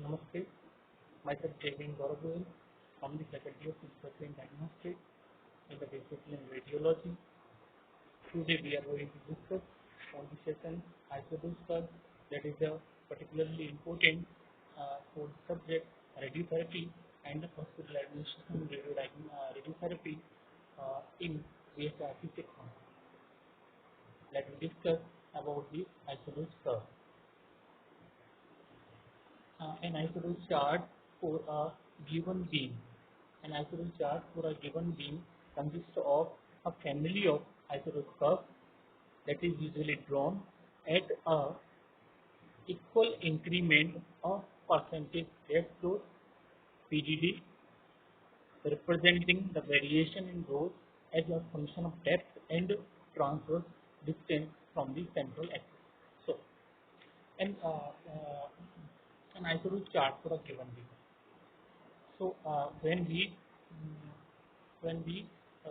Namaste, myself Jayvin Gaurav from the Faculty of Physical and Diagnostics in the discipline Radiology. Today we are going to discuss on the session isodose curve, that is particularly important for the subject radiotherapy and the hospital administration radiotherapy in VSRC section. Let me discuss about the isodose curve. An isodose chart for a given beam. An isodose chart for a given beam consists of a family of isodose curves that is usually drawn at a equal increment of percentage depth growth (PDD), representing the variation in growth as a function of depth and transverse distance from the central axis. So, an, uh, uh, an isodose chart for a given beam. So when we uh,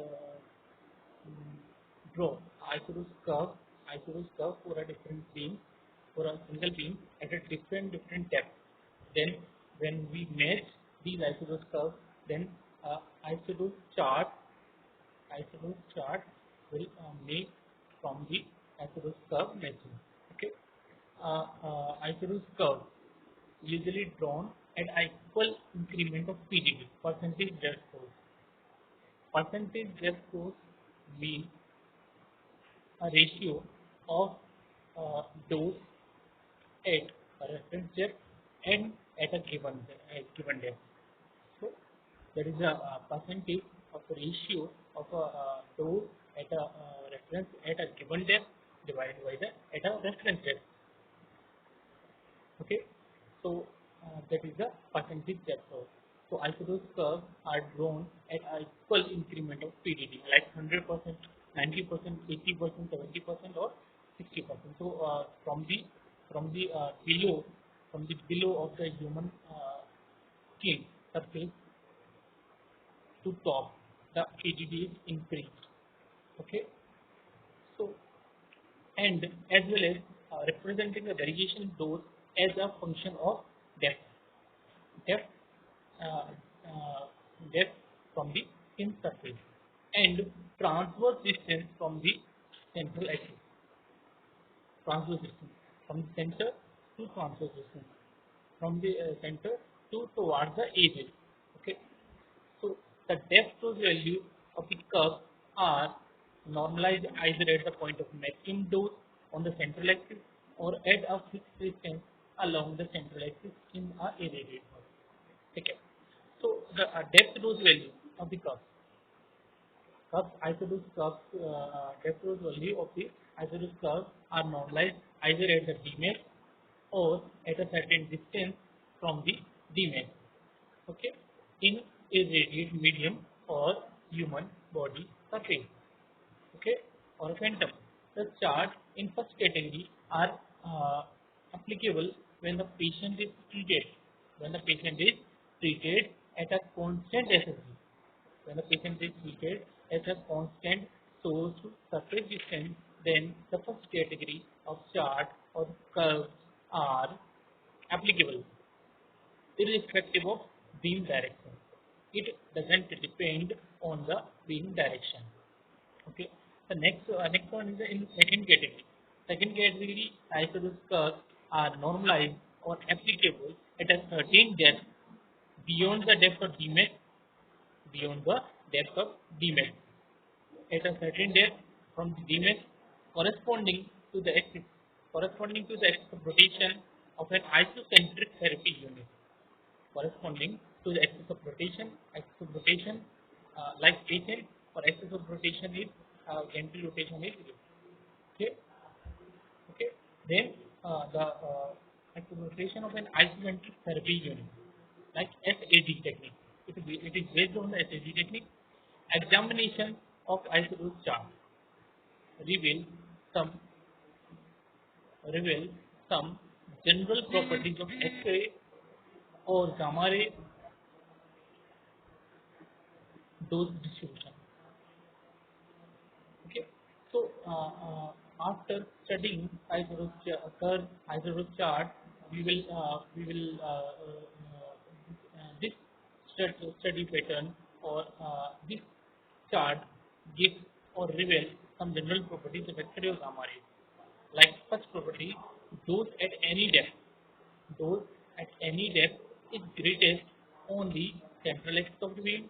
draw isodose curve for a different beam, for a single beam at a different depth, then when we match these isodose curves, then uh, isodose chart isodose chart will make from the isodose curve matching. Okay, isodose curve usually drawn at equal increment of PDD, percentage depth growth. Percentage depth growth means a ratio of dose at a reference depth and at a given depth. So there is a percentage of the ratio of a dose at a reference at a given depth divided by the at a reference depth. Okay, so that is the percentage depth curve. So isodose curves are drawn at a equal increment of PDD, like 100%, 90%, 80%, 70%, or 60%. So from the below of the human skin surface to top, the PDD is increased. Okay, so and as well as representing the variation dose as a function of depth depth uh, uh, depth from the skin surface and transverse distance from the central axis, transverse distance from the center to transverse distance from the center to towards the edges. Okay, so the depth dose value of the curve are normalized either at the point of maximum dose on the central axis or at a fixed distance along the central axis in a irradiated mode. Okay. So the depth dose value of the isodose depth dose value of the isodose curve are normalized either at the Dmax or at a certain distance from the Dmax. Okay, in irradiated medium or human body surface. Okay, or a phantom. The chart in first category are applicable when the patient is treated. When the patient is treated at a constant SSD. When the patient is treated at a constant source to surface distance, then the first category of chart or curves are applicable irrespective of beam direction. It doesn't depend on the beam direction. Okay. The next one is the in second category. Second category isodose curves are normalized or applicable at a certain depth beyond the depth of Dmax, beyond the depth of Dmax, at a certain depth from the Dmax corresponding to the axis of rotation of an isocentric therapy unit, corresponding to the axis of rotation, like patient or axis of rotation is gantry rotation is okay. Okay. Then axis of rotation of an isocentric therapy unit, like SAD technique. It is based on the SAD technique. Examination of isodose chart reveal some reveal some general properties of X-ray or gamma ray dose distribution. Okay, so after studying curve, isodose chart, this study pattern or this chart gives or reveals some general properties of vector gamma rays. Like first property, dose at any depth. Dose at any depth is greatest on the central axis of the beam,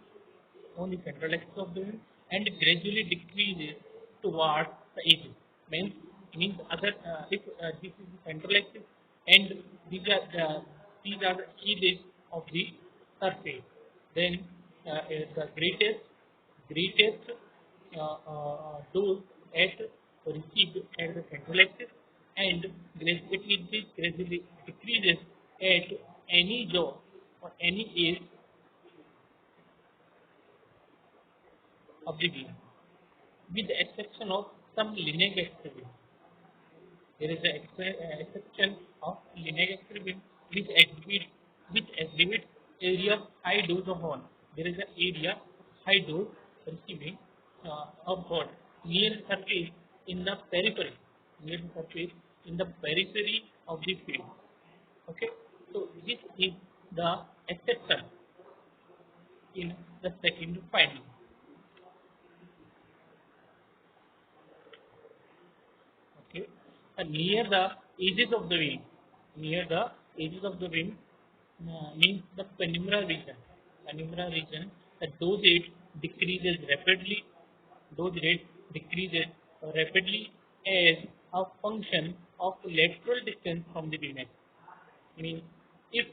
and gradually decreases towards the edges. Means other if this is the central axis and these are the edges of the surface, then the greatest dose at received at the central axis and gradually decreases at any jaw or any edge of the beam, with the exception of some linear experiment. There is an exception of linear experiment which exhibits area of high dose of horn. There is an area of high dose receiving of horn near the surface in the periphery, near the surface in the periphery of the field. Okay, so this is the exception in the second finding. Okay, near the edges of the wing, near the edges of the wing means the penumbra region. Penumbra region, the dose rate decreases rapidly. Dose rate decreases rapidly as a function of lateral distance from the beam axis. Means if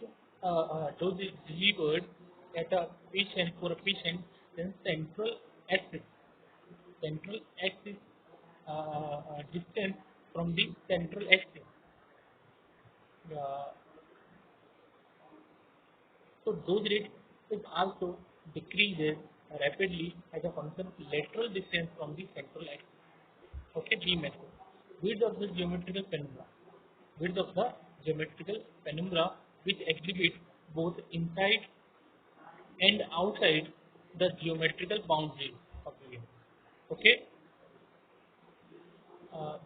dose is delivered at a patient for a patient, then central axis distance from the central axis. Uh, so dose rate is also decreases rapidly as a function of lateral distance from the central axis. Okay, beam axis. Width of the geometrical penumbra. Width of the geometrical penumbra which exhibit both inside and outside the geometrical boundary of the beam. Okay,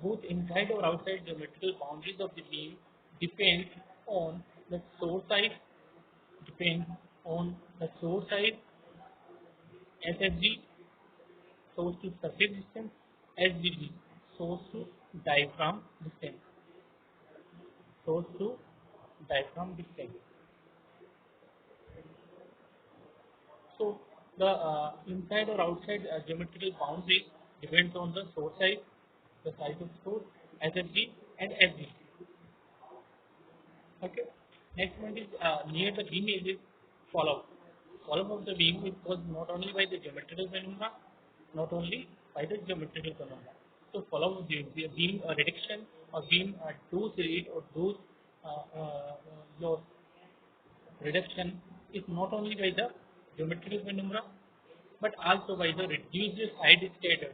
both inside or outside geometrical boundaries of the beam depends on the source size, depends on the source size, SSG, source to surface distance, SDG, source to diaphragm distance, source to diaphragm distance. So the inside or outside geometrical boundary depends on the source size, the size of source, SFG and SG. Okay. Next one is near the beam edges follow. Follow of the beam is caused not only by the geometrical penumbra, not only by the geometrical penumbra. So follow of the beam reduction or beam dose rate or dose loss reduction is not only by the geometrical penumbra but also by the reduced side stator,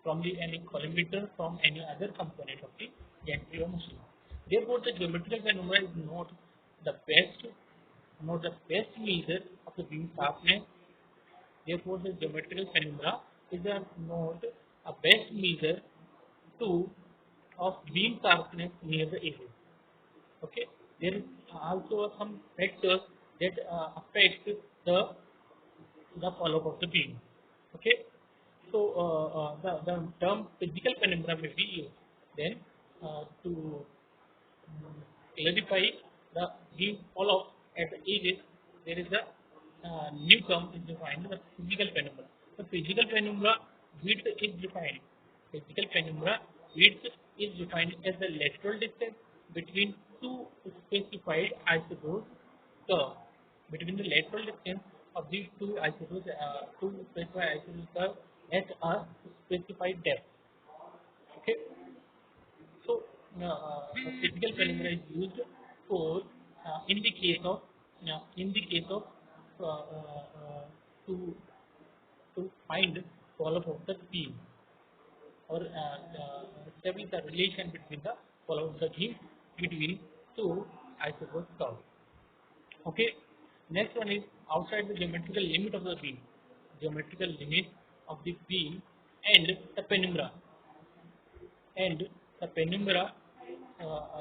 from the any collimator from any other component of the gantry or machine. Therefore, the geometrical penumbra is not the best measure of the beam sharpness. Therefore, the geometrical penumbra is not a best measure to of beam sharpness near the edges. Okay, there is also some factors that affect the follow-up of the beam. Okay, so the term physical penumbra may be used then to clarify the beam follow-up at the edges. There is a new term is defined, the physical penumbra. The physical penumbra width is defined. Physical penumbra width is defined as the lateral distance between two specified isotopes curve. Between the lateral distance of these two specified isotopes curve at a specified depth. Okay. So, the physical penumbra is used for in the case of uh, uh, uh, to to find follow-up of the beam or establish the relation between the follow-up of the beam between two isotopes curve. Okay. Next one is outside the geometrical limit of the beam. Geometrical limit of the beam and the penumbra. And the penumbra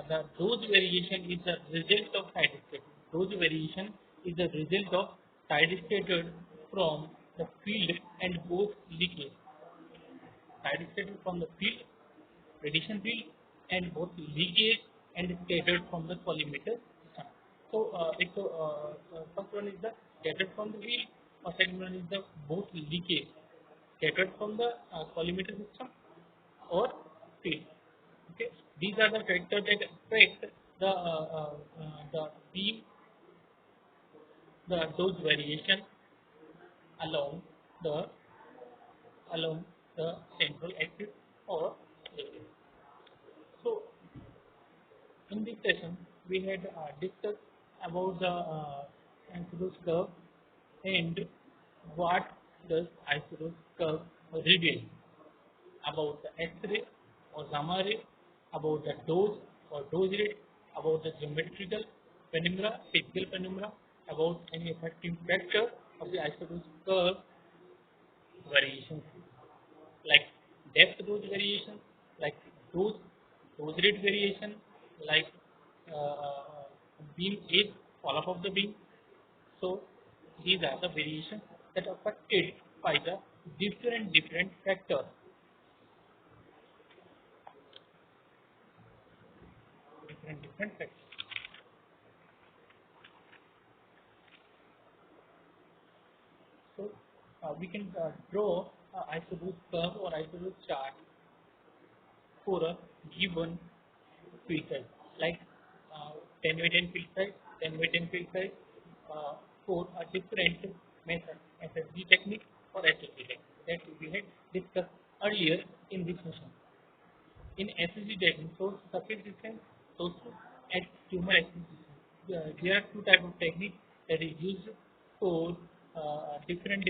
the dose variation is the result of side state. Dose variation is the result of side stated from the field and both leakage. Side stated from the field, radiation field, and both leakage and scattered from the collimator system. So, first one is the scattered from the field, or second one is the both leakage scattered from the collimator system or field. Okay, these are the factors that affect the beam, the dose variation along the along the central axis or axis. So, in this session, we had discussed about the Isodose curve and what does Isodose curve reveal about the X-ray or gamma ray, about the dose or dose rate, about the geometrical penumbra, physical penumbra, about any affecting factor of the Isodose curve variations like depth dose variation, like dose dose rate variation, like beam age, fall off of the beam. So these are the variations that are affected by the different factors, different factors. So we can draw isoboost curve or isoboost chart for a given field size, like 10 by 10 field size, 10 by 10 field size for a different method, SSG technique or SSG technique that we had discussed earlier in this session. In SSG technique, source surface distance, source and tumor axis distance. There are two types of technique that is used for different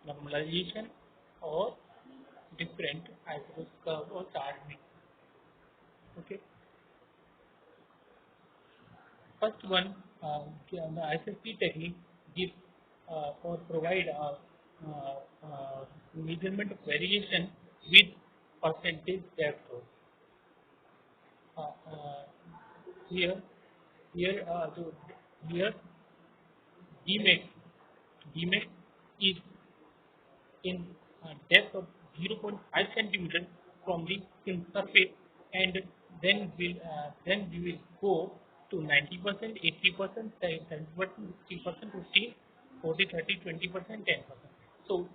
normalization or different isotope curve or charting. Okay. First one, the ISSP technique gives or provide measurement of variation with percentage depth. Uh, uh, here, so here Dmax, Dmax is in depth of 0.5 centimeter from the skin surface, and then we will go to 90%, 80%, 70%, 60%, 15, 40, 30, 20%, 10%. So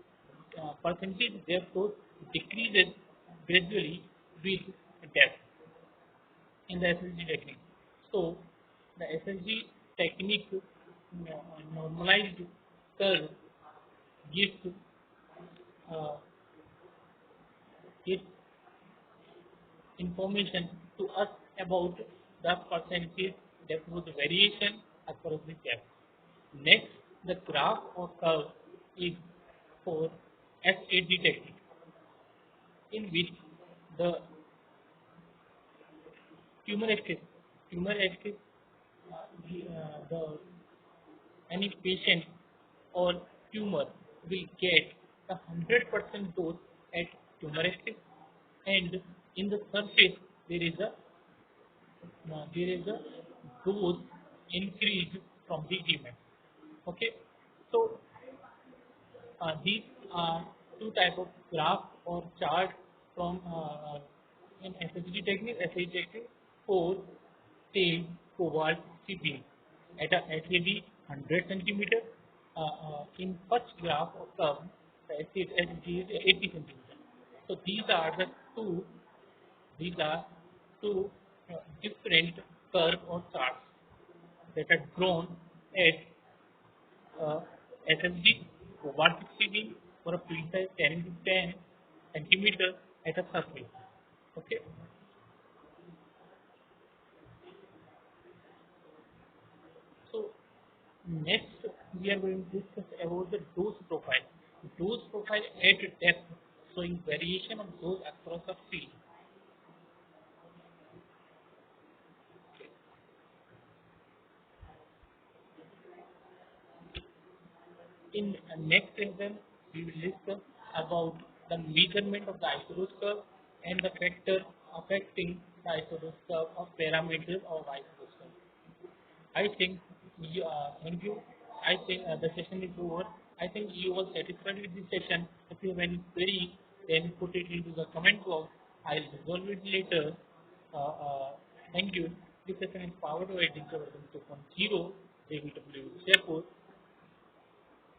percentage therefore decreases gradually with depth in the SSG technique. So the SSG technique normalized curve gives uh, gives information to us about the percentage depth with variation across the depth. Next, the graph or curve is for SAG technique, in which the tumor axis, tumor axis, the any patient or tumor will get a 100% dose at tumor axis, and in the surface there is a dose increase from the Gmax. Okay, so these are two type of graph or chart from in SSG technique, SAG technique for say cobalt CP at a SAB 100 centimeter. In first graph of curve, the SSG is 80 centimeter. So these are two different curve or charts that are drawn at SSD for 160 beam for a field size 10 into 10 centimeter at a surface. Okay. So next we are going to discuss about the dose profile. Dose profile at depth showing variation of dose across a field. In next lesson, we will discuss about the measurement of the isotope curve and the factor affecting the isosceles curve of parameters of isosceles. I think thank you. I think the session is over. I think you were satisfied with this session. If you have any query, then put it into the comment box. I'll resolve it later. Thank you. This session is powered by Digital Version 2.0, JVW Jaipur.